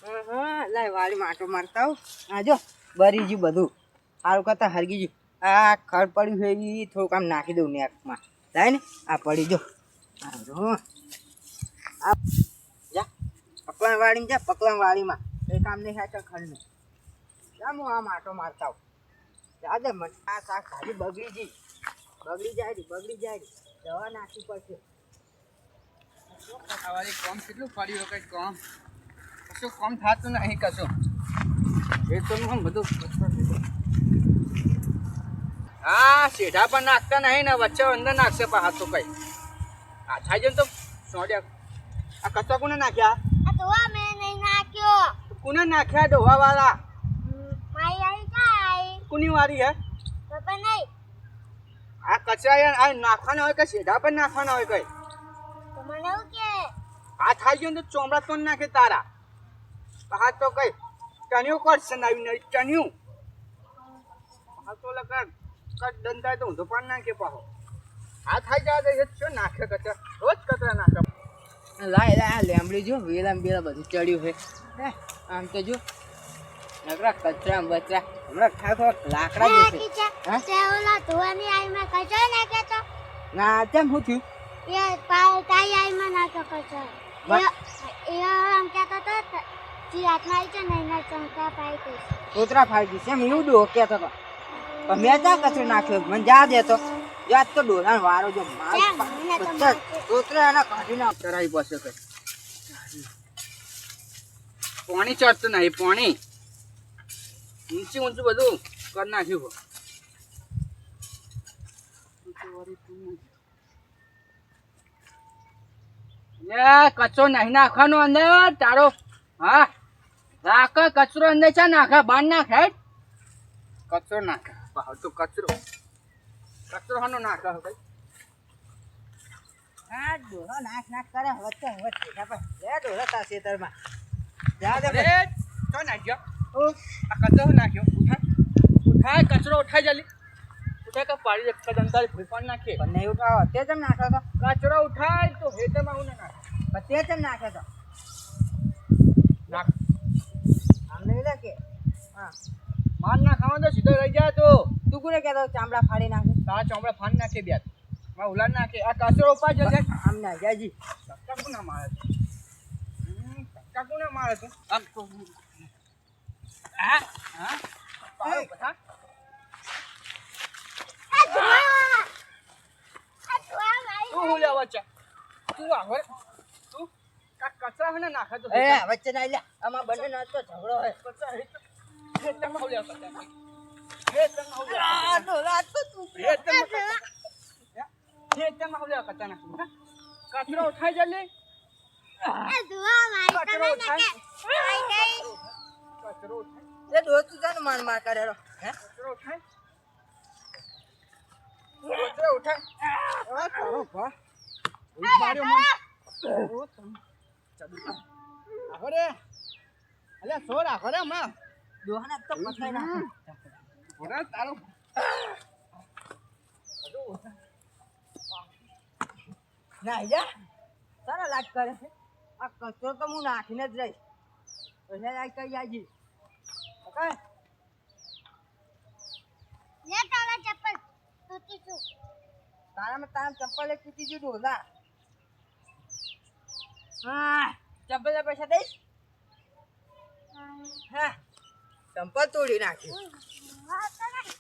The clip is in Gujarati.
હા લાય વાળી માટો મારતા આવ. આ જો બરી ગયું બધું સારું કરતા હરગી ગયું. આ ખડ પડ્યું છે એ થોડુંક આમ નાખી દઉં નેકમાં થાય ને. આ પડી જો આ જા પકલાણ વાળીમાં જા પકલાણ વાળીમાં એ કામ નહીં થાય ખડનું. જા હું આ માટો મારતા આવું. જા દે મને આ શાકભાજી બગડી જાય દવા નાખવી પડશે. સવારે કોમ કેટલું પડ્યું કઈ કોમ કશું કોમ થતું નહીં કશું. એ તો બધું હા શેઢા પણ નાખતા નહીં ને વચ્ચે અંદર નાખશે પણ હાથ તો કઈ આ થાય છે ને તો સોડ્યા. આ કચરા કોને નાખ્યા? આ ધોવા મેં નહીં નાખ્યો. કોને નાખ્યા ડોવા વાળા? માઈ આવી જાય. કોની વારી હે? પપ્પા નહીં. આ કચરા યાર આ નાખવાના હોય કે શેઢા પણ નાખવાના હોય કઈ? તો મને એવું કે આ થાય છે ને તો ચોમડા તો નાખે તારા હાથ તો કઈ ટન્યું કરશે નવી નવી ટન્યું હાથ તો લગા કટ દંતાય તો ઊંધો પાન નાખે પાહો. આ થાય જાય શું નાખે કચરા રોજ કચરા નાખે. લાય લાય લેમડી જો વેલા બેલા બધું ચડ્યું છે. આમ તો જો નકરા કચરા બચરા હમણાં ખાખો લાકડા જશે. હા તે ઓલા ધોવાની આઈ માં કચો નાખે તો ના કેમ શું થયું? એ તાઈ આઈ માં નાખો કચો. એ આમ કહેતો તો જી હાથમાં આવી છે નહીં ના ચમકા પાઈ દઈશ. કોતરા ફાડી દીધી એમ એવું ડો કહેતો હતો. પણ મેં ત્યાં કચરો નાખ્યો મને જા દેતો યાદ તો ડોલાનો વારો જો કોતરા એના કાઢી નાખ કરાવી પડશે કઈ પાણી ચડતું નહીં પાણી ઊંચી ઊંચું બધું કરી નાખ્યું. કચરો નહીં નાખવાનો અંદર તારો. હા રાખ કચરો અંદર ચા નાખે બાર નાખે કચરો નાખે તો કચરો હાનો નાખે ભાઈ. હા ડોલો નાખ નાખ કરે વચ્ચે વચ્ચે લે ડોલો તાર ખેતરમાં જા દે. તો નાખ્યો આ કચરો નાખ્યો. ઉઠાય કચરો ઉઠાય જલ્દી ઉઠાય કે પાડી એક દંતાળી ભૂપાન નાખે. પણ નહીં ઉઠાવો તે કેમ નાખ્યો તો? કચરો ઉઠાય તો હેતરમાં હું ના નાખે. પણ તે કેમ નાખ્યો તો? નાખ આમ નહીં લે કે હા માર ના ખાવા તો સીધો રહી જાય તો તું કોને કહેતો ચામડા ફાડી નાખે? તારા ચોમડા ફાન નાખે બે માં ઉલાડ નાખે. આ કચરો ઉપા જશે આમ ના જાજી ધક્કા કોના મારે તું? ધક્કા કોના મારે તું? આમ તો હા હા પાડો બધા તું હું લેવા ચા તું આવે તું કચરા હને નાખે તો એ વચ્ચે ના લે આમાં બંને નો તો ઝઘડો હોય. કચરા હેતરમાં હું લેવા કચરા હેતરમાં હું લેવા આ ડોલા તો તું હેતરમાં હું લેવા કચરા નાખું. કચરો ઉઠાઈ જલ્દી એ ધોવા મારી કચરો તમે ઉઠાય નાખે આઈ ગઈ. કચરો ઉઠાય એ દોસ્ત તું જાને માર માર કરે હે કચરો ઉઠાય કચરો ઉઠાય. આ તારો ભા માર્યો મન ઓ તમ ચાલુ આખો રે અલ્યા સોર આખો રે હમણાં દોહના તો પતાઈ નાખ. ઓરા તારો ના જા તારા લાગ કરે છે. આ કચરો તો હું નાખીને જ રહીશ. એટલે લાગ કરી જાજી ઓકે. લે તારા ચપ્પલ તૂટી છું. તારામાં તારા ચપ્પલ એક તૂટી ગયું ડોલા. હા ચપ્પલ પૈસા દઈશ. હા ચંપલ તોડી નાખ્યું. હા તો નહીં.